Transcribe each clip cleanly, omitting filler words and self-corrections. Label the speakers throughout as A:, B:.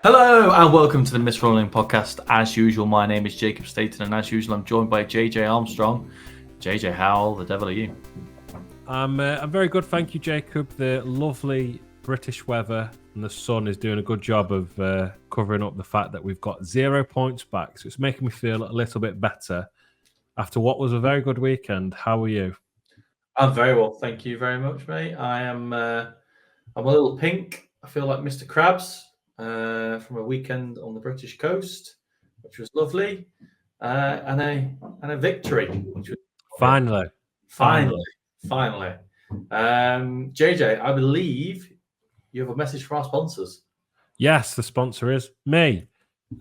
A: Hello and welcome to the Miss Rolling podcast. As usual, my name is Jacob Staten, and as usual, I'm joined by JJ Armstrong. JJ, how the devil are you?
B: I'm very good, thank you, Jacob. The lovely British weather and the sun is doing a good job of covering up the fact that we've got 0 points back. So it's making me feel a little bit better after what was a very good weekend. How are you?
A: I'm very well, thank you very much, mate. I'm a little pink. I feel like Mr. Krabs from a weekend on the British coast, which was lovely, and a victory, which was
B: Finally.
A: finally. JJ, I believe you have a message for our sponsors.
B: Yes, the sponsor is me.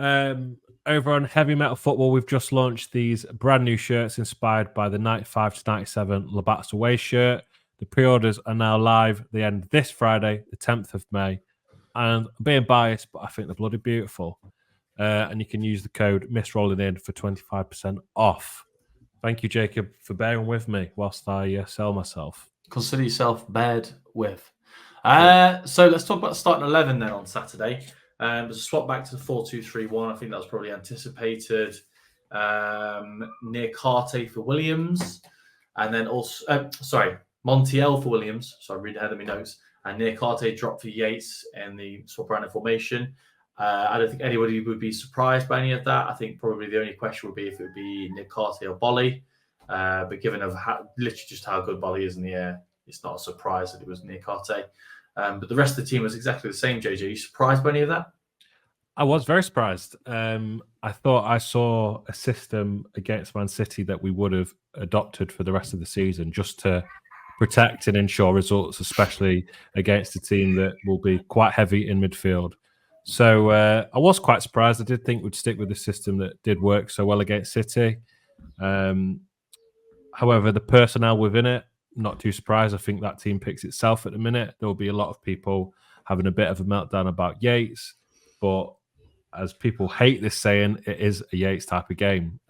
B: Over on Heavy Metal Football, we've just launched these brand new shirts inspired by the 95 to 97 Labatt's away shirt. The pre-orders are now live. They end this Friday, the 10th of May. And I'm being biased, but I think they're bloody beautiful. And you can use the code MISSROLLINGIN for 25% off. Thank you, Jacob, for bearing with me whilst I sell myself.
A: Consider yourself bared with. So let's talk about starting 11 then on Saturday. There's a swap back to the 4-2-3-1. I think that was probably anticipated. Near Carte for Williams, and then also Montiel for Williams. So I read ahead of my notes. And near Carte dropped for Yates in the swap around formation. I don't think anybody would be surprised by any of that. I think probably the only question would be if it would be Nick Carte or Bolly. But given of literally just how good Bolly is in the air, it's not a surprise that it was Nick Carte. But the rest of the team was exactly the same, JJ. Are you surprised by any of that?
B: I was very surprised. I thought I saw a system against Man City that we would have adopted for the rest of the season just to protect and ensure results, especially against a team that will be quite heavy in midfield. So I was quite surprised. I did think we'd stick with the system that did work so well against City. However, the personnel within it, not too surprised. I think that team picks itself at the minute. There will be a lot of people having a bit of a meltdown about Yates, but as people hate this saying, it is a Yates type of game,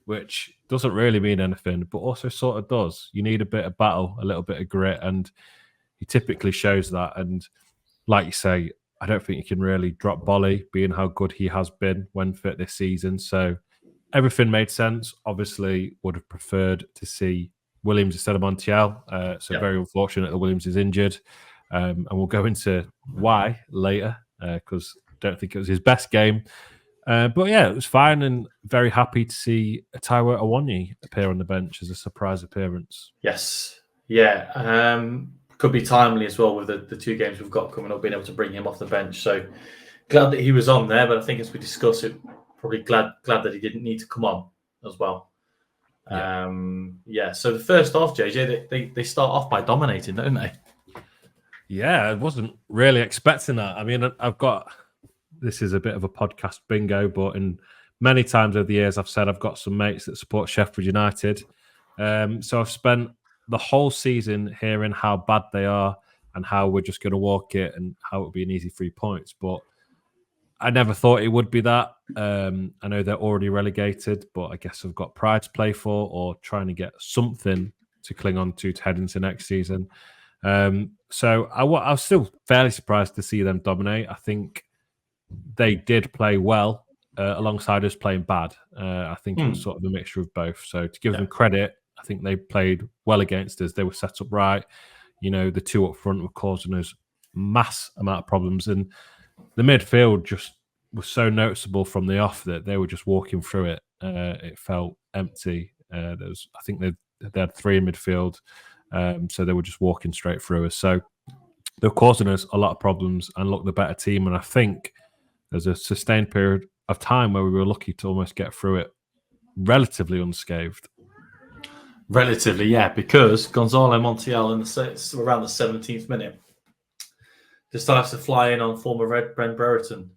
B: which doesn't really mean anything, but also sort of does. You need a bit of battle, a little bit of grit, and he typically shows that. And like you say, I don't think you can really drop Bolly, being how good he has been when fit this season. So everything made sense. Obviously, would have preferred to see Williams instead of Montiel. Very unfortunate that Williams is injured. And we'll go into why later, because I don't think it was his best game. But yeah, it was fine, and very happy to see Taiwo Awoniyi appear on the bench as a surprise appearance.
A: Yes. Yeah. Could be timely as well with the two games we've got coming up, being able to bring him off the bench. So glad that he was on there, but I think as we discuss it, probably glad that he didn't need to come on as well. So the first half, JJ, they start off by dominating, don't they?
B: Yeah, I wasn't really expecting that. I mean, this is a bit of a podcast bingo, but in many times over the years, I've said I've got some mates that support Sheffield United. So I've spent the whole season hearing how bad they are and how we're just going to walk it and how it would be an easy 3 points. But I never thought it would be that. I know they're already relegated, but I guess I've got pride to play for or trying to get something to cling on to head into next season. So I was still fairly surprised to see them dominate. I think they did play well alongside us playing bad. I think it was sort of a mixture of both. So to give them credit, I think they played well against us. They were set up right. You know, the two up front were causing us mass amount of problems. And the midfield just was so noticeable from the off that they were just walking through it. It felt empty. I think they had three in midfield. So they were just walking straight through us. So they're causing us a lot of problems and look the better team. And I think there's a sustained period of time where we were lucky to almost get through it relatively unscathed.
A: Relatively, yeah, because Gonzalo Montiel around the 17th minute decides to fly in on former Red Brent Brereton.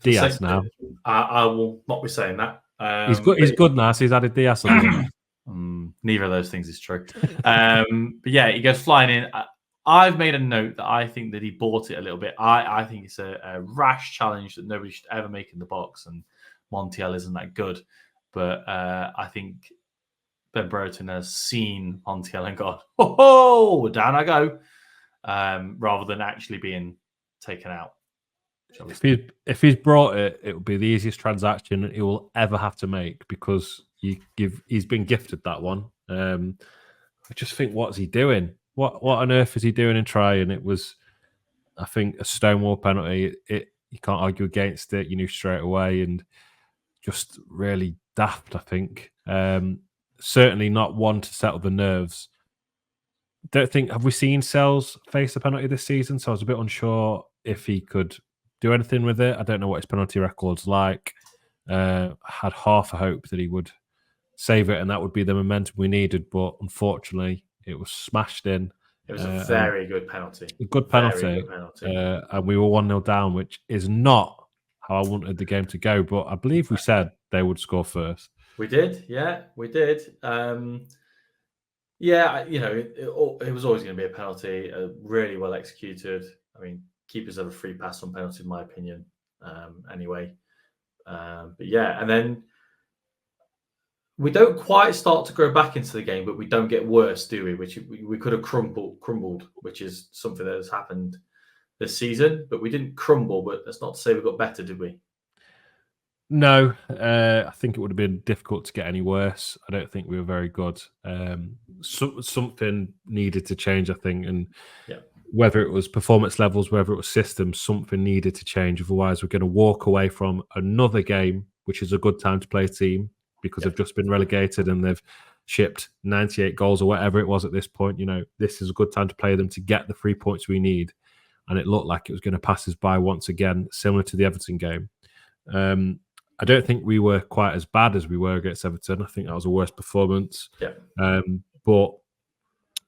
B: Diaz now.
A: I will not be saying that.
B: He's good now, so he's added Diaz on.
A: Neither of those things is true. But yeah, he goes flying in. I've made a note that I think that he bought it a little bit. I think it's a rash challenge that nobody should ever make in the box, and Montiel isn't that good. But I think Ben Brereton has seen Montiel and gone, oh, down I go, rather than actually being taken out.
B: if he's brought it, it would be the easiest transaction he will ever have to make because he's been gifted that one. I just think, what's he doing? What on earth is he doing in trying? It was, I think, a stonewall penalty. You can't argue against it. You knew straight away, and just really daft. I think certainly not one to settle the nerves. Don't think, have we seen Sells face a penalty this season? So I was a bit unsure if he could do anything with it. I don't know what his penalty record's like. Had half a hope that he would save it and that would be the momentum we needed, but unfortunately it was smashed in.
A: It was a very good penalty.
B: A good penalty. And we were 1-0 down, which is not how I wanted the game to go, but I believe we said they would score first.
A: We did, yeah, we did. Yeah, it was always going to be a penalty, really well executed. I mean, keepers have a free pass on penalty, in my opinion, anyway. But yeah, and then we don't quite start to grow back into the game, but we don't get worse, do we? Which we could have crumbled, which is something that has happened this season. But we didn't crumble, but that's not to say we got better, did we?
B: No, I think it would have been difficult to get any worse. I don't think we were very good. Something needed to change, I think, and whether it was performance levels, whether it was systems, something needed to change. Otherwise, we're going to walk away from another game, which is a good time to play a team because they've just been relegated and they've shipped 98 goals or whatever it was at this point. This is a good time to play them to get the 3 points we need. And it looked like it was going to pass us by once again, similar to the Everton game. I don't think we were quite as bad as we were against Everton. I think that was a worse performance.
A: Yeah.
B: But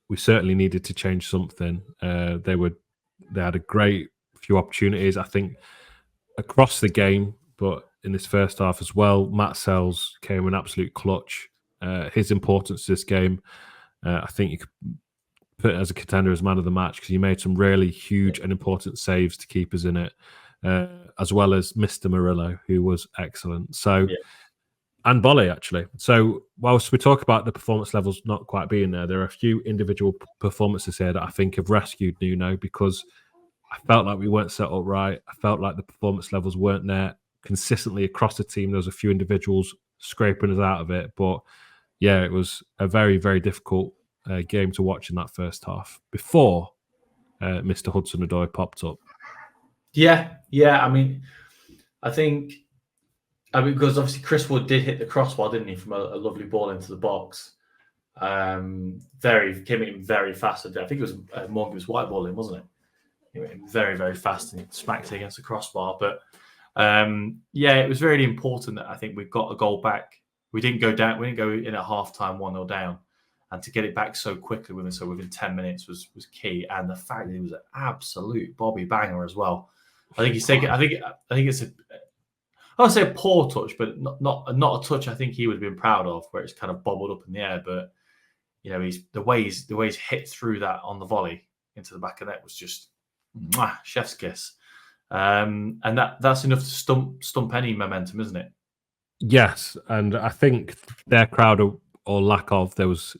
B: we certainly needed to change something. They had a great few opportunities, I think, across the game, but in this first half as well. Matt Sells came in absolute clutch. His importance to this game, I think you could put it as a contender as man of the match because he made some really huge and important saves to keep us in it. As well as Mr. Murillo, who was excellent. So, and Bolly, actually. So, whilst we talk about the performance levels not quite being there are a few individual performances here that I think have rescued Nuno because I felt like we weren't set up right. I felt like the performance levels weren't there consistently across the team. There was a few individuals scraping us out of it. But, yeah, it was a very, very difficult game to watch in that first half before Mr. Hudson-Odoi popped up.
A: Yeah. I mean, because obviously Chris Wood did hit the crossbar, didn't he, from a lovely ball into the box. Came in very fast. I think it was Morgan was white balling, wasn't it? He went very, very fast and smacked it against the crossbar. But it was really important that I think we got a goal back. We didn't go down. We didn't go in at half-time 1-0 down. And to get it back so quickly within 10 minutes was key. And the fact that it was an absolute Bobby banger as well. I think he's taken. I think it's I won't say a poor touch, but not a touch I think he would have been proud of, where it's kind of bobbled up in the air. But he's the way he's hit through that on the volley into the back of the net was just chef's kiss. And that's enough to stump any momentum, isn't it?
B: Yes, and I think their crowd or lack of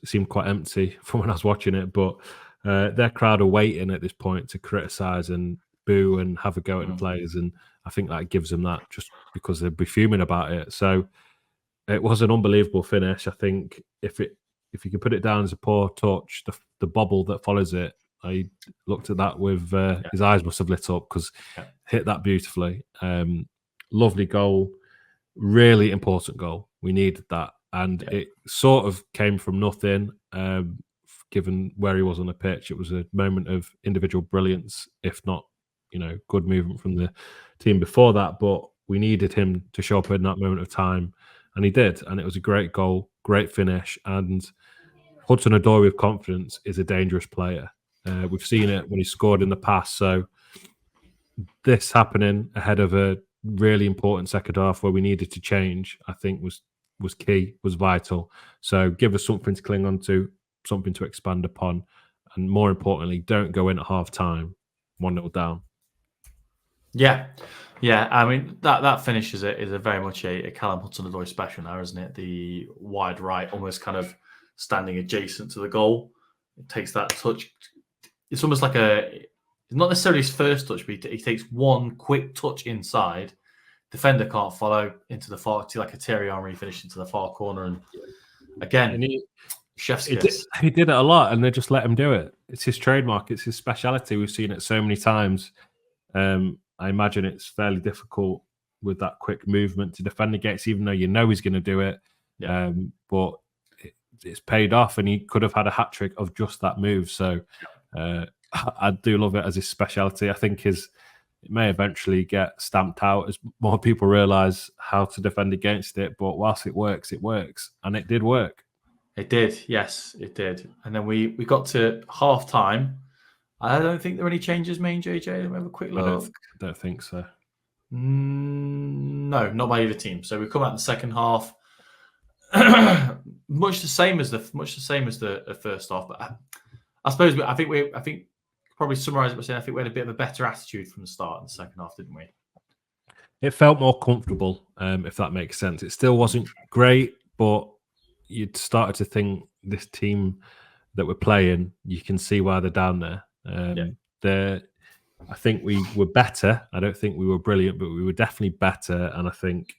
B: seemed quite empty from when I was watching it, but their crowd are waiting at this point to criticise and boo and have a go at the players, and I think that gives them that just because they'd be fuming about it. So it was an unbelievable finish. I think if you could put it down as a poor touch, the bobble that follows it, I looked at that with his eyes must have lit up because hit that beautifully. Lovely goal, really important goal. We needed that, and it sort of came from nothing. Given where he was on the pitch, it was a moment of individual brilliance, if not good movement from the team before that, but we needed him to show up in that moment of time, and he did, and it was a great goal, great finish, and Hudson-Odoi with confidence is a dangerous player. We've seen it when he scored in the past, so this happening ahead of a really important second half where we needed to change, I think was key, was vital. So give us something to cling on to, something to expand upon, and more importantly, don't go in at half-time 1-0 down. Yeah.
A: I mean, that finish is a very much a Callum Hudson-Odoi special now, isn't it? The wide right, almost kind of standing adjacent to the goal. It takes that touch. It's almost like not necessarily his first touch, but he takes one quick touch inside. Defender can't follow into the far, like a Thierry Henry finish into the far corner. And again, chef's kiss.
B: He did it a lot, and they just let him do it. It's his trademark. It's his speciality. We've seen it so many times. I imagine it's fairly difficult with that quick movement to defend against, even though you know he's going to do it.
A: Yeah.
B: But it's paid off, and he could have had a hat trick of just that move. So I do love it as his speciality. I think it may eventually get stamped out as more people realise how to defend against it. But whilst it works, and it did work.
A: It did, yes, it did. And then we got to half time. I don't think there were any changes made, JJ. Let me have a quick look.
B: I don't think so.
A: No, not by either team. So we come out in the second half, much the same as the first half. But I suppose I think probably summarise it by saying I think we had a bit of a better attitude from the start in the second half, didn't we?
B: It felt more comfortable, if that makes sense. It still wasn't great, but you'd started to think this team that we're playing, you can see why they're down there. I think we were better. I don't think we were brilliant, but we were definitely better. And I think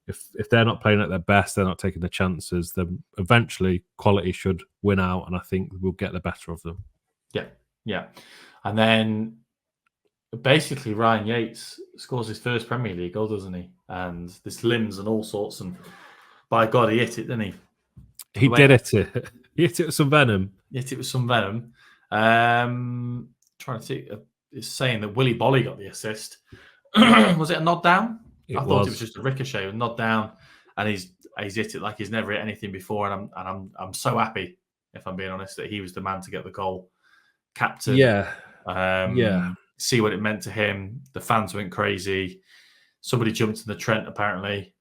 B: if they're not playing at their best, they're not taking the chances, then eventually quality should win out, and I think we'll get the better of them.
A: Yeah. And then basically Ryan Yates scores his first Premier League goal, doesn't he? And this limbs and all sorts, and by God, he hit it, didn't he?
B: He did hit it. He hit it with some venom.
A: Trying to think, it's saying that Willy Bolly got the assist. Was it a nod down? I thought it was just a ricochet, a nod down, and he's hit it like he's never hit anything before. And I'm so happy, if I'm being honest, that he was the man to get the goal. Captain, see what it meant to him. The fans went crazy. Somebody jumped in the Trent, apparently.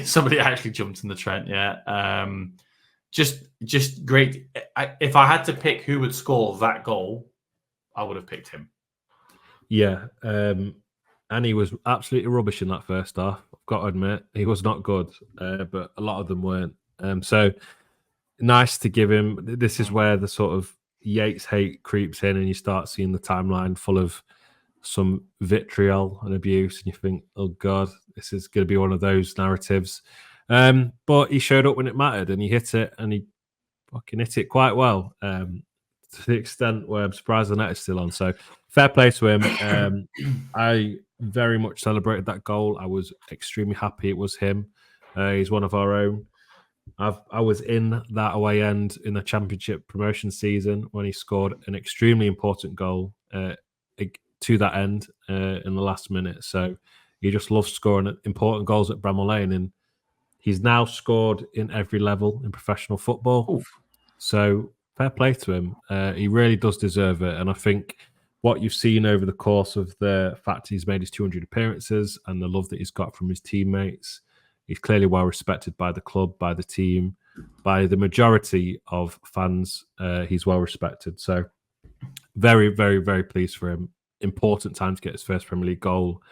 A: Somebody actually jumped in the Trent. Just great. If I had to pick who would score that goal, I would have picked him.
B: And he was absolutely rubbish in that first half. I've got to admit, he was not good, but a lot of them weren't. So nice to give him. This is where the sort of Yates hate creeps in, and you start seeing the timeline full of some vitriol and abuse, and you think, oh God, this is going to be one of those narratives. But he showed up when it mattered, and he hit it, and he fucking hit it quite well, to the extent where I'm surprised the net is still on. So fair play to him. I very much celebrated that goal. I was extremely happy it was him. He's one of our own. I was in that away end in the Championship promotion season when he scored an extremely important goal to that end in the last minute. So he just loves scoring important goals at Bramall Lane, and he's now scored in every level in professional football.
A: Oof.
B: So fair play to him. He really does deserve it. And I think what you've seen over the course of the fact he's made his 200 appearances and the love that he's got from his teammates, he's clearly well respected by the club, by the team, by the majority of fans. He's well respected. So very, very, very pleased for him. Important time to get his first Premier League goal.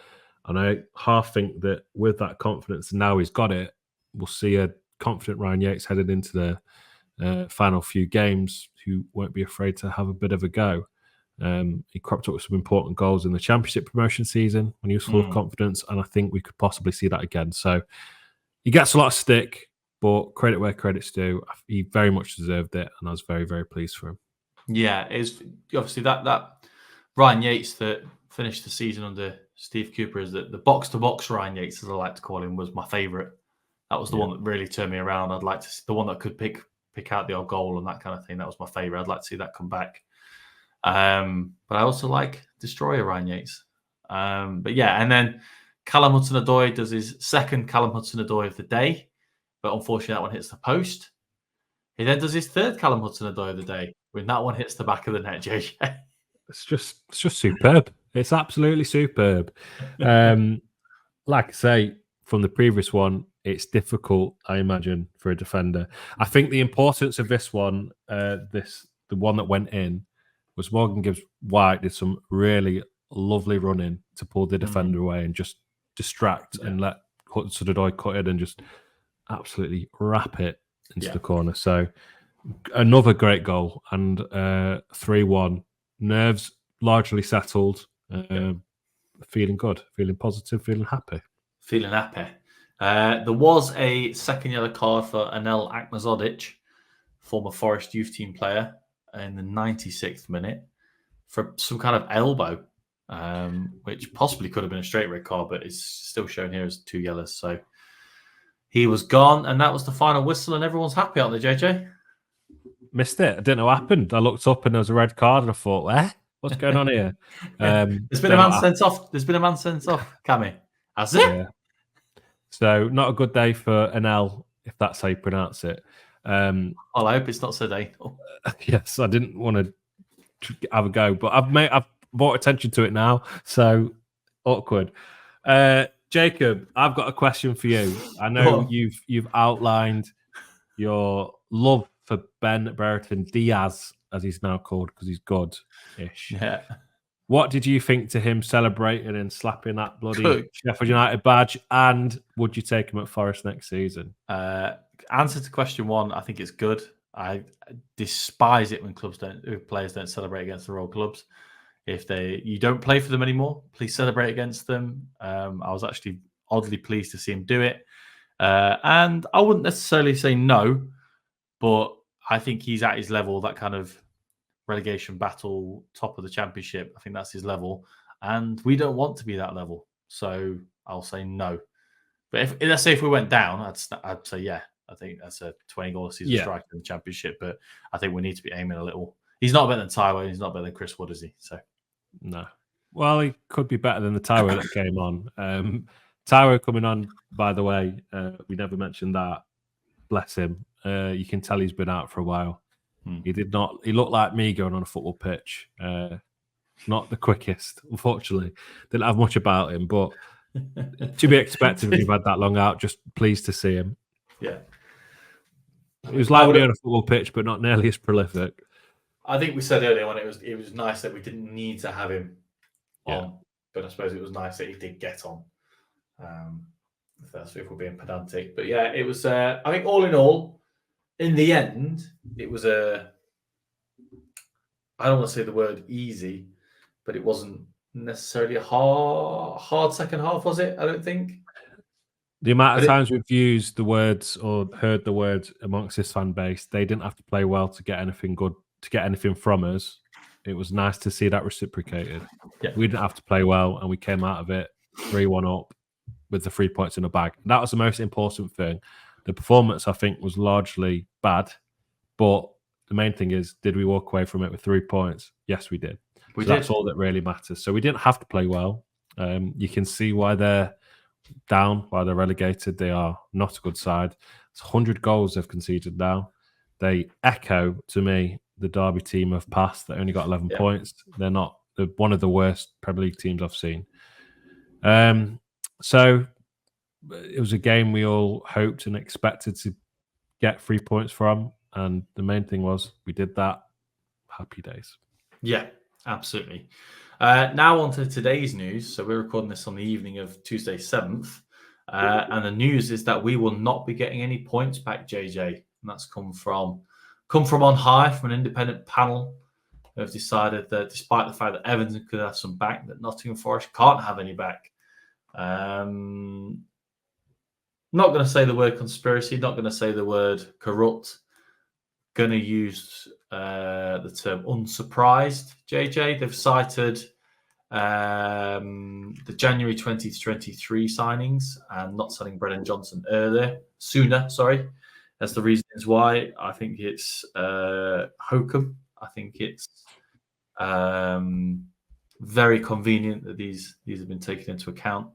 B: And I half think that with that confidence, now he's got it, we'll see a confident Ryan Yates headed into the final few games who won't be afraid to have a bit of a go. He cropped up with some important goals in the Championship promotion season when he was full of confidence, and I think we could possibly see that again. So he gets a lot of stick, but credit where credit's due. He very much deserved it, and I was very, very pleased for him.
A: Yeah, it's obviously that Ryan Yates that finished the season under Steve Cooper is that the box-to-box Ryan Yates, as I like to call him, was my favourite. That was the one that really turned me around. I'd like to see the one that could pick out the odd goal and that kind of thing. That was my favourite. I'd like to see that come back. But I also like Destroyer Ryan Yates. But yeah, and then Callum Hudson-Odoi does his second Callum Hudson-Odoi of the day, but unfortunately that one hits the post. He then does his third Callum Hudson-Odoi of the day when that one hits the back of the net, JJ.
B: It's just superb. It's absolutely superb. Like I say, from the previous one, it's difficult, I imagine, for a defender. I think the importance of this one, the one that went in, was Morgan Gibbs-White did some really lovely running to pull the defender away and just distract and let Hudson-Odoi cut in and just absolutely wrap it into the corner. So another great goal, and 3-1 nerves largely settled. Feeling good, feeling positive, feeling happy.
A: Feeling happy. There was a second yellow card for Anel Akmazodic, former Forest youth team player, in the 96th minute for some kind of elbow, which possibly could have been a straight red card, but it's still shown here as 2 yellows. So he was gone, and that was the final whistle, and everyone's happy, aren't they, JJ?
B: Missed it. I didn't know what happened. I looked up and there was a red card, and I thought, what's going on here?
A: There's been a man sent off. There's been a man sent off, Cammy. Has it?
B: Yeah. So not a good day for Anel, if that's how you pronounce it.
A: Well, I hope it's not Sedane.
B: Yes, I didn't want to have a go, but I've brought attention to it now. So awkward. Jacob, I've got a question for you. I know you've outlined your love for Ben Brereton Diaz, as he's now called, because he's good-ish.
A: Yeah.
B: What did you think to him celebrating and slapping that bloody Sheffield United badge? And would you take him at Forest next season?
A: Answer to question 1, I think it's good. I despise it when players don't celebrate against their old clubs. If you don't play for them anymore, please celebrate against them. I was actually oddly pleased to see him do it. And I wouldn't necessarily say no, but I think he's at his level, that kind of relegation battle, top of the championship. I think that's his level. And we don't want to be that level. So I'll say no. But let's say if we went down, I'd say yeah. I think that's a 20-goal season striker in the championship. But I think we need to be aiming a little. He's not better than Taiwo. He's not better than Chris Wood, is he? So
B: no. Well, he could be better than the Taiwo that came on. Taiwo coming on, by the way, we never mentioned that. Bless him. You can tell he's been out for a while. He looked like me going on a football pitch. Not the quickest, unfortunately. Didn't have much about him, but to be expected when you've had that long out. Just pleased to see him.
A: Yeah.
B: It was like me on a football pitch, but not nearly as prolific.
A: I think we said earlier when it was nice that we didn't need to have him on, but I suppose it was nice that he did get on. If we're being pedantic. But yeah, it was, I think all in all, in the end, it was I don't want to say the word easy, but it wasn't necessarily a hard second half, was it? I don't think.
B: The amount of times we've used the words or heard the words amongst this fan base, they didn't have to play well to get anything good, to get anything from us. It was nice to see that reciprocated. Yeah. We didn't have to play well, and we came out of it 3-1 up with the 3 points in the bag. That was the most important thing. The performance, I think, was largely bad, but the main thing is, did we walk away from it with 3 points? Yes, we did. That's all that really matters. So we didn't have to play well. You can see why they're down, why they're relegated. They are not a good side. It's 100 goals they've conceded now. They echo, to me, the Derby team of past that only got 11 points. They're one of the worst Premier League teams I've seen. So it was a game we all hoped and expected to get 3 points from. And the main thing was we did that. Happy days.
A: Yeah, absolutely. Now on to today's news. So we're recording this on the evening of Tuesday 7th. And the news is that we will not be getting any points back, JJ. And that's come from on high from an independent panel who have decided that despite the fact that Everton could have some back, that Nottingham Forest can't have any back. Not going to say the word conspiracy, not going to say the word corrupt. Going to use the term unsurprised, JJ. They've cited the January 2023 signings and not selling Brennan Johnson sooner, as the reasons why. I think it's hokum. I think it's very convenient that these have been taken into account.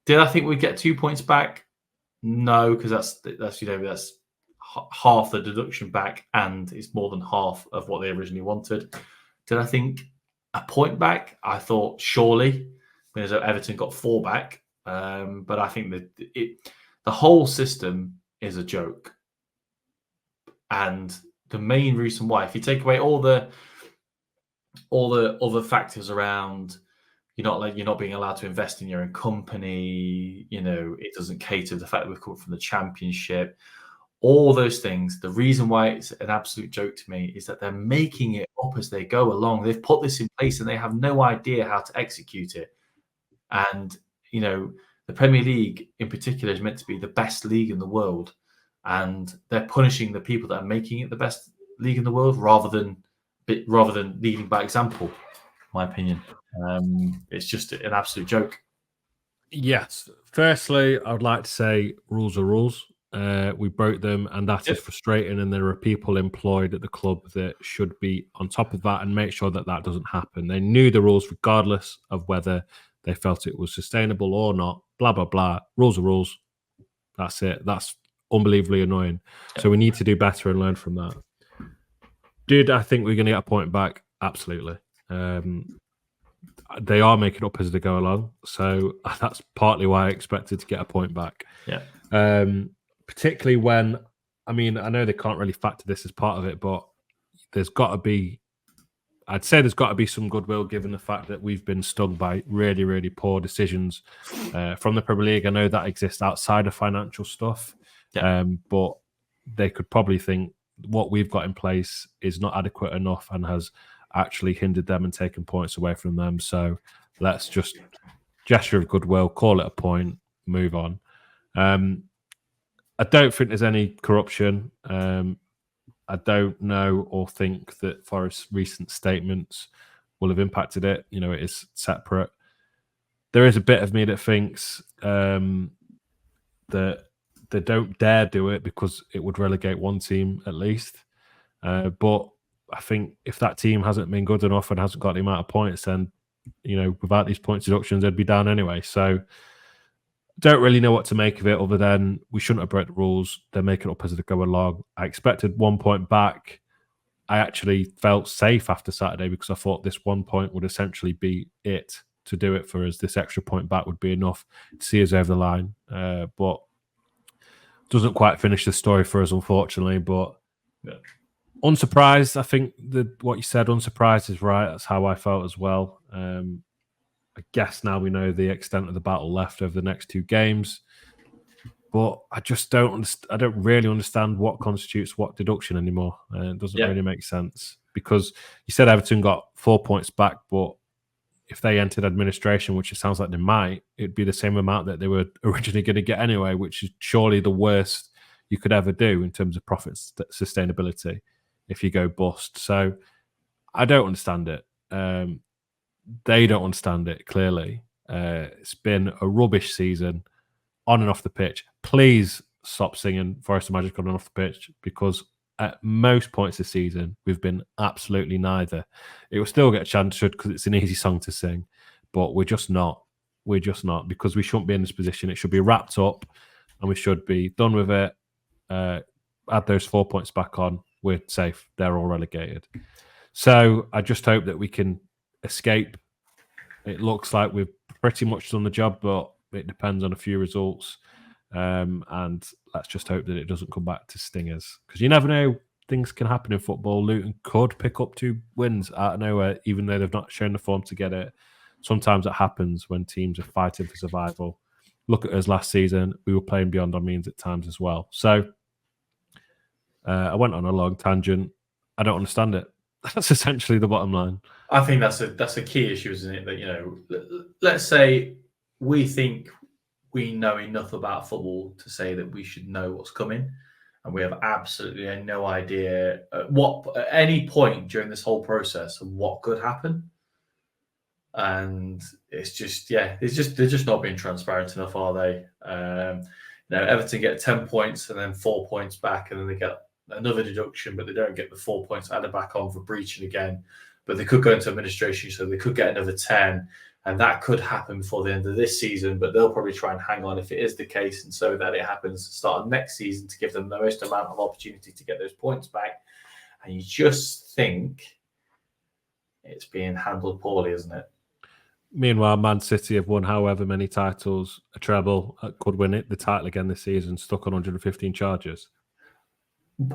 A: Did I think we'd get 2 points back? No, because that's half the deduction back, and it's more than half of what they originally wanted. Did I think a point back? I thought surely, because Everton got 4 back, but I think that the whole system is a joke, and the main reason why, if you take away all the other factors around, you're not being allowed to invest in your own company, it doesn't cater to the fact that we've come from the Championship. all those things. The reason why it's an absolute joke to me is that they're making it up as they go along. They've put this in place and they have no idea how to execute it. And, the Premier League in particular is meant to be the best league in the world. And they're punishing the people that are making it the best league in the world rather than leading by example, in my opinion. It's just an absolute joke.
B: Yes. Firstly, I would like to say rules are rules. We broke them, and that is frustrating. And there are people employed at the club that should be on top of that and make sure that that doesn't happen. They knew the rules regardless of whether they felt it was sustainable or not. Blah, blah, blah. Rules are rules. That's it. That's unbelievably annoying. So we need to do better and learn from that. Did I think we're going to get a point back? Absolutely. They are making up as they go along. So that's partly why I expected to get a point back.
A: Yeah.
B: Particularly when, I know they can't really factor this as part of it, but there's got to be some goodwill given the fact that we've been stung by really, really poor decisions from the Premier League. I know that exists outside of financial stuff, but they could probably think what we've got in place is not adequate enough and has actually hindered them and taken points away from them. So let's just gesture of goodwill, call it a point, move on. I don't think there's any corruption. I don't know or think that Forest's recent statements will have impacted it. It is separate. There is a bit of me that thinks that they don't dare do it because it would relegate one team at least. But I think if that team hasn't been good enough and hasn't got the amount of points, then, without these point deductions, they'd be down anyway. So don't really know what to make of it other than we shouldn't have broke the rules. They're making it up as they go along. I expected 1 point back. I actually felt safe after Saturday because I thought this 1 point would essentially be it to do it for us. This extra point back would be enough to see us over the line. But doesn't quite finish the story for us, unfortunately. But unsurprised, I think what you said, unsurprised is right. That's how I felt as well. I guess now we know the extent of the battle left over the next 2 games. But I just don't really understand what constitutes what deduction anymore. It doesn't really make sense because you said Everton got 4 points back, but if they entered administration, which it sounds like they might, it'd be the same amount that they were originally going to get anyway, which is surely the worst you could ever do in terms of profit sustainability if you go bust. So I don't understand it. They don't understand it, clearly. It's been a rubbish season on and off the pitch. Please stop singing Forest of Magic on and off the pitch because at most points this season, we've been absolutely neither. It will still get a chance because it's an easy song to sing, but we're just not. We're just not because we shouldn't be in this position. It should be wrapped up and we should be done with it. Add those 4 points back on. We're safe. They're all relegated. So I just hope that we can escape. It looks like we've pretty much done the job, but it depends on a few results. And let's just hope that it doesn't come back to sting us because you never know. Things can happen in football. Luton could pick up 2 wins out of nowhere, even though they've not shown the form to get it. Sometimes it happens when teams are fighting for survival. Look at us last season. We were playing beyond our means at times as well. So I went on a long tangent. I don't understand it. That's essentially the bottom line.
A: I think that's a key issue, isn't it? That, let's say we think we know enough about football to say that we should know what's coming, and we have absolutely no idea at any point during this whole process of what could happen. And it's just, they're just not being transparent enough, are they? Everton get 10 points and then 4 points back, and then they get another deduction, but they don't get the 4 points added back on for breaching again. But they could go into administration, so they could get another 10, and that could happen before the end of this season. But they'll probably try and hang on if it is the case, and so that it happens to start of next season to give them the most amount of opportunity to get those points back. And you just think it's being handled poorly, isn't it?
B: Meanwhile, Man City have won however many titles, a treble, could win the title again this season, stuck on 115 charges.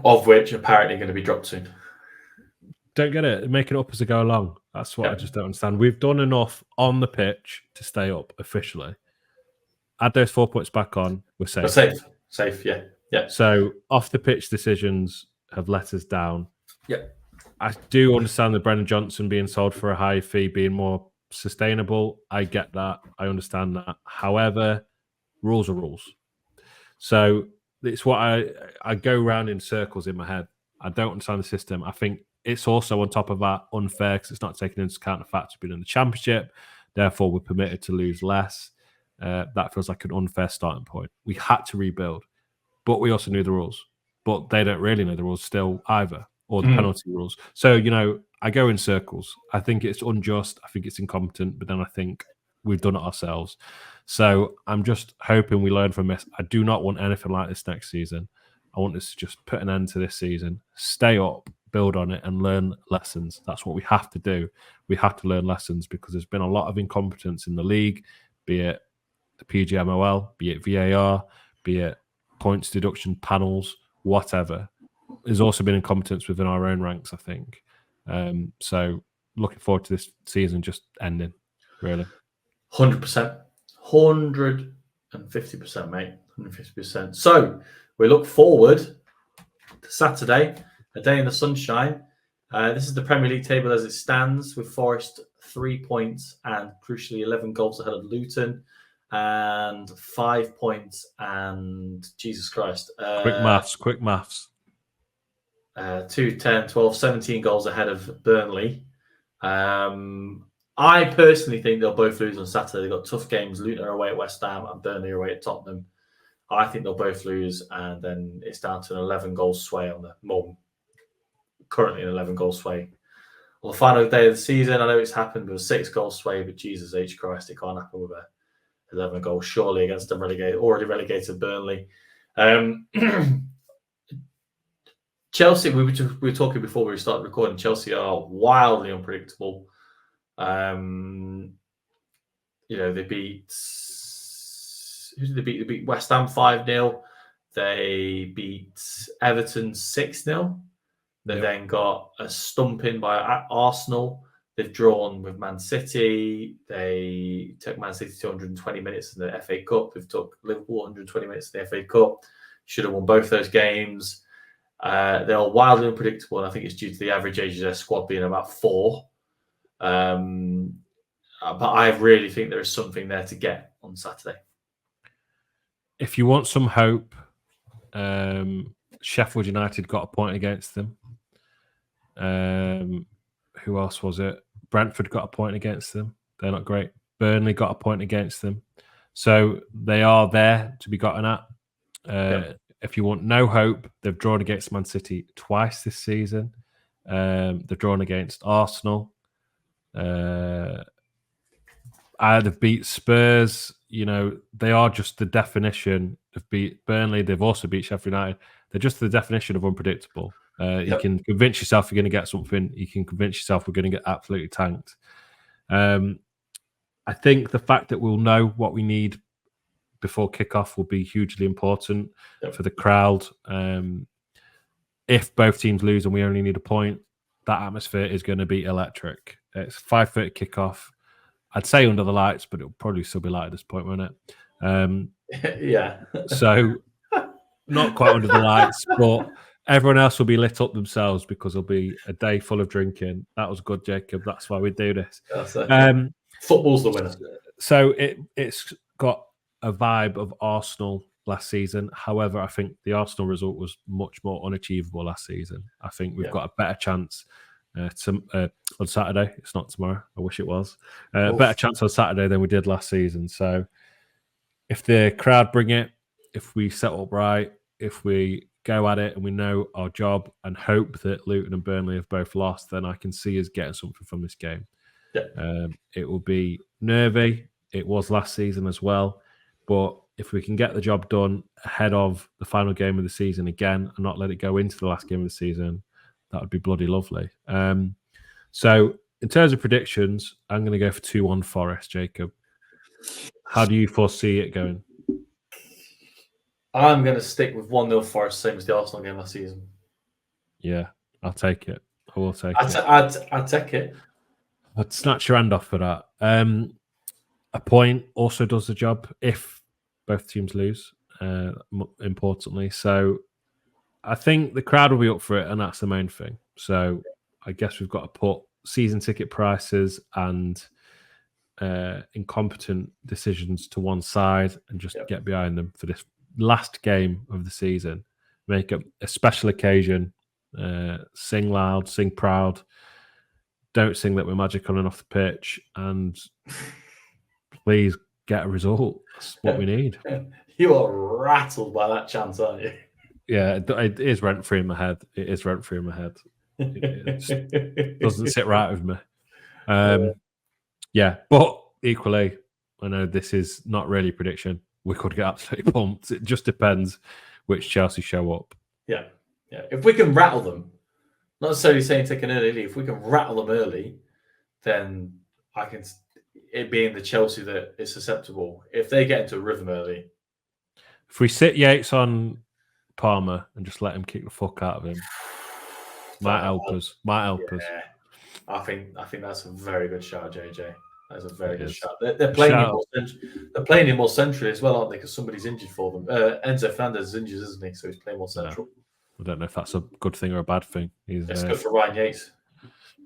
A: Of which apparently going to be dropped soon.
B: Don't get it. Make it up as they go along. That's what I just don't understand. We've done enough on the pitch to stay up officially. Add those 4 points back on. We're safe.
A: We're safe, yeah. Yeah.
B: So off the pitch decisions have let us down.
A: Yeah.
B: I do understand that Brendan Johnson being sold for a high fee being more sustainable. I get that. I understand that. However, rules are rules. So it's what I go around in circles in my head. I don't understand the system. I think it's also on top of that unfair because it's not taking into account the fact we've been in the Championship. Therefore, we're permitted to lose less. That feels like an unfair starting point. We had to rebuild, but we also knew the rules. But they don't really know the rules still either, or the penalty rules. So, you know, I go in circles. I think it's unjust. I think it's incompetent. But then I think we've done it ourselves. So I'm just hoping we learn from this. I do not want anything like this next season. I want us to just put an end to this season, stay up, build on it, and learn lessons. That's what we have to do. We have to learn lessons because there's been a lot of incompetence in the league, be it the PGMOL, be it VAR, be it points deduction panels, whatever. There's also been incompetence within our own ranks, I think. So looking forward to this season just ending, really.
A: 100%. 150%, mate. 150%. So we look forward to Saturday, a day in the sunshine. This is the Premier League table as it stands, with Forest 3 points and crucially 11 goals ahead of Luton, and 5 points and Jesus Christ.
B: Quick maths.
A: 2, 10, 12, 17 goals ahead of Burnley. I personally think they'll both lose on Saturday. They've got tough games. Luton are away at West Ham and Burnley are away at Tottenham. I think they'll both lose, and then it's down to an 11-goal sway on the moment. Currently an 11-goal sway. On the final day of the season, I know it's happened with a 6-goal sway, but Jesus H. Christ, it can't happen with a 11 goals, surely, against a already relegated Burnley. Chelsea, we were talking before we started recording, Chelsea are wildly unpredictable. You know, they beat... Who did they beat? They beat West Ham 5-0. They beat Everton 6-0. They then got a stumping by Arsenal. They've drawn with Man City. They took Man City to 120 minutes in the FA Cup. They've took Liverpool 120 minutes in the FA Cup. Should have won both those games. They're wildly unpredictable, and I think it's due to the average age of their squad being about 4. But I really think there is something there to get on Saturday.
B: If you want some hope, Sheffield United got a point against them. Who else was it? Brentford got a point against them. They're not great. Burnley got a point against them. So they are there to be gotten at. If you want no hope, they've drawn against Man City twice this season. They've drawn against Arsenal. They've beat Spurs. You know, they are just the definition of beat Burnley. They've also beat Sheffield United. They're just the definition of unpredictable. You can convince yourself you're going to get something. You can convince yourself we're going to get absolutely tanked. I think the fact that we'll know what we need before kickoff will be hugely important for the crowd. If both teams lose and we only need a point, that atmosphere is going to be electric. It's 5:30 kickoff. I'd say under the lights, but it'll probably still be light at this point, won't it?
A: Yeah.
B: So not quite under the lights, but everyone else will be lit up themselves because it'll be a day full of drinking. That was good, Jacob. That's why we do this.
A: Football's the winner.
B: So it's got a vibe of Arsenal last season. However, I think the Arsenal result was much more unachievable last season. I think we've got a better chance on Saturday. It's not tomorrow. I wish it was. A better chance on Saturday than we did last season. So if the crowd bring it, if we set up right, if we go at it and we know our job and hope that Luton and Burnley have both lost, then I can see us getting something from this game. It will be nervy. It was last season as well. But if we can get the job done ahead of the final game of the season again and not let it go into the last game of the season, that would be bloody lovely. So in terms of predictions, I'm going to go for 2-1 Forest, Jacob. How do you foresee it going?
A: I'm going to stick with 1-0 Forest, same as the Arsenal game last season.
B: Yeah, I'll take it. I will take
A: it. I'd take it.
B: I'd snatch your hand off for that. A point also does the job if both teams lose. importantly. So I think the crowd will be up for it, and that's the main thing. So I guess we've got to put season ticket prices and incompetent decisions to one side and just get behind them for this last game of the season. Make it a special occasion. Sing loud, sing proud. Don't sing that we're magic on and off the pitch, and please get a result. That's what we need.
A: You are rattled by that chance, aren't you?
B: Yeah, it is rent-free in my head. It is rent-free in my head. It doesn't sit right with me. Yeah, but equally, I know this is not really a prediction. We could get absolutely pumped. It just depends which Chelsea show up.
A: Yeah. If we can rattle them, not necessarily saying take an early lead, if we can rattle them early, then I can. It being the Chelsea that is susceptible. If they get into a rhythm early,
B: if we sit Yates on Palmer and just let him kick the fuck out of him, might help us.
A: I think that's a very good shot, JJ. That's a very good shot. They're playing him more they're playing him more centrally as well, aren't they? Because somebody's injured for them. Enzo Fernandez is injured, isn't he? So he's playing more central.
B: I don't know if that's a good thing or a bad thing.
A: It's good for Ryan Yates.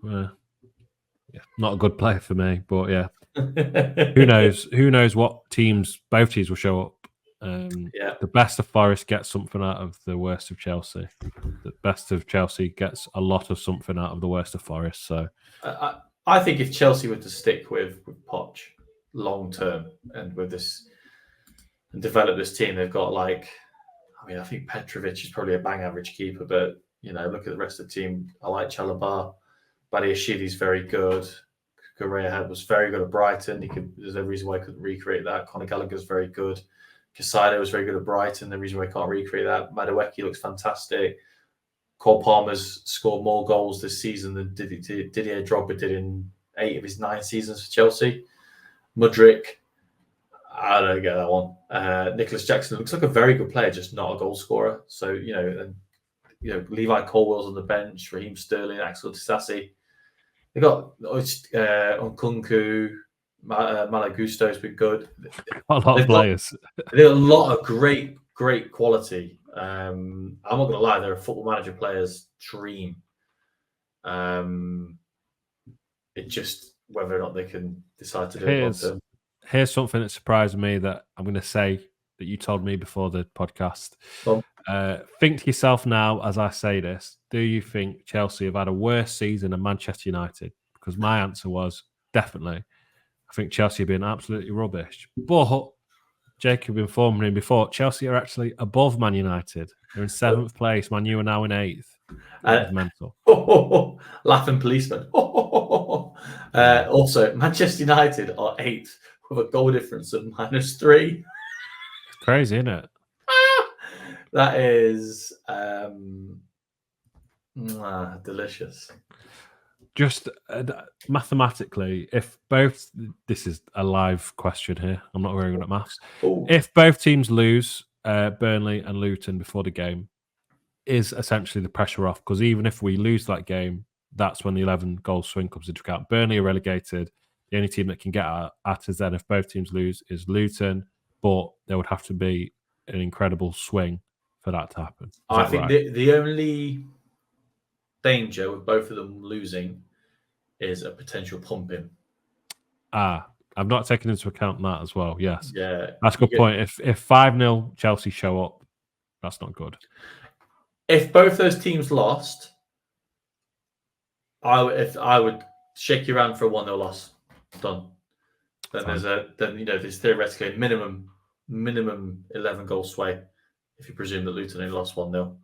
B: Not a good player for me, but yeah. Who knows? Who knows what both teams will show up. The best of Forest gets something out of the worst of Chelsea. The best of Chelsea gets a lot of something out of the worst of Forest. So
A: I think if Chelsea were to stick with Poch long term and with this and develop this team, they've got I think Petrovic is probably a bang average keeper, but look at the rest of the team. I like Chalobah. Badiashili's very good. Correa was very good at Brighton. There's no reason why he couldn't recreate that. Conor Gallagher's very good. Casado was very good at Brighton. The reason why he can't recreate that. Madueke looks fantastic. Cole Palmer's scored more goals this season than Didier Drogba did in 8 of his 9 seasons for Chelsea. Mudryk, I don't get that one. Nicholas Jackson looks like a very good player, just not a goal scorer. So, Levi Colwell's on the bench, Raheem Sterling, Axel Disasi. They got Nkunku, Malagusto's been good.
B: A lot of players.
A: They've got a lot of great quality. I'm not going to lie, they're a football manager player's dream. It just whether or not they can decide to do it.
B: Here's something that surprised me that I'm going to say that you told me before the podcast. Think to yourself now, as I say this, do you think Chelsea have had a worse season than Manchester United? Because my answer was definitely. I think Chelsea have been absolutely rubbish. But Jacob informed me before, Chelsea are actually above Man United. They're in 7th place. Man U are now in 8th. It's mental.
A: Laughing policeman. Also, Manchester United are 8th with a goal difference of -3.
B: It's crazy, isn't it?
A: That is delicious.
B: Just mathematically, this is a live question here. I'm not very good at maths.
A: Ooh.
B: If both teams lose, Burnley and Luton before the game, is essentially the pressure off? Because even if we lose that game, that's when the 11-goal swing comes into account. Burnley are relegated. The only team that can get at us then, if both teams lose, is Luton. But there would have to be an incredible swing for that to happen.
A: I think the only danger with both of them losing is a potential pumping.
B: I've not taken into account that as well. Yes.
A: Yeah.
B: That's a good point. If 5-0 Chelsea show up, that's not good.
A: If both those teams lost, I would shake your hand for a 1-0 loss. Done. Then there's theoretically a minimum 11-goal sway if you presume that Luton only lost 1-0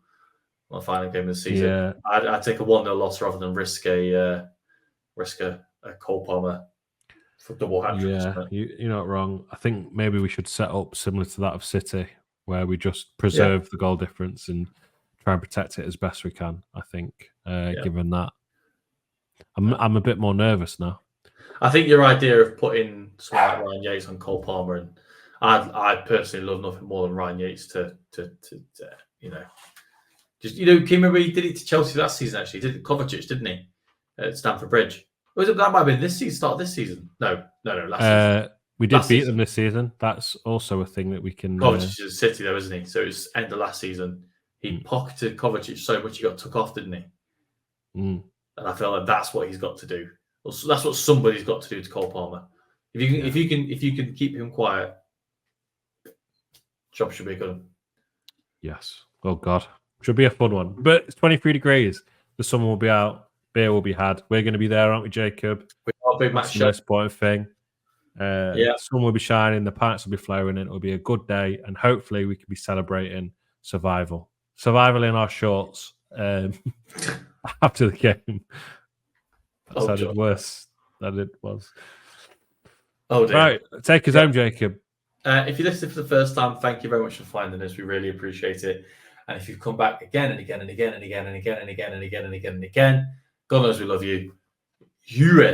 A: on the final game of the season.
B: Yeah.
A: I'd take a 1-0 loss rather than risk a Cole Palmer for double hat-trick.
B: Yeah, you're not wrong. I think maybe we should set up similar to that of City, where we just preserve the goal difference and try and protect it as best we can. I think, given that, I'm a bit more nervous now.
A: I think your idea of putting someone like Ryan Yates on Cole Palmer, and I personally love nothing more than Ryan Yates to can you remember he did it to Chelsea last season? Actually, he did it to Kovacic, didn't he, at Stamford Bridge? That might have been this season. Start of this season? No, last season.
B: We did
A: last
B: beat
A: season.
B: them this season. That's also a thing that we can.
A: Kovacic is City, though, isn't he? So it was end of last season. He pocketed Kovacic so much he got took off, didn't he?
B: Mm.
A: And I feel like that's what he's got to do. That's what somebody's got to do to Cole Palmer. If you can keep him quiet, job should be good.
B: Yes. Oh God, should be a fun one. But it's 23 degrees. The sun will be out. Beer will be had. We're going to be there, aren't we, Jacob?
A: Our big match
B: That's the most important thing.
A: Yeah.
B: The sun will be shining. The pints will be flowing. And it will be a good day. And hopefully we can be celebrating survival in our shorts after the game. That sounded worse than it was.
A: Oh, dear.
B: Right, take us home, Jacob.
A: If you listened for the first time, thank you very much for finding us. We really appreciate it. And if you've come back again and again and again and again and again and again and again and again and again, God knows we love you. You ready?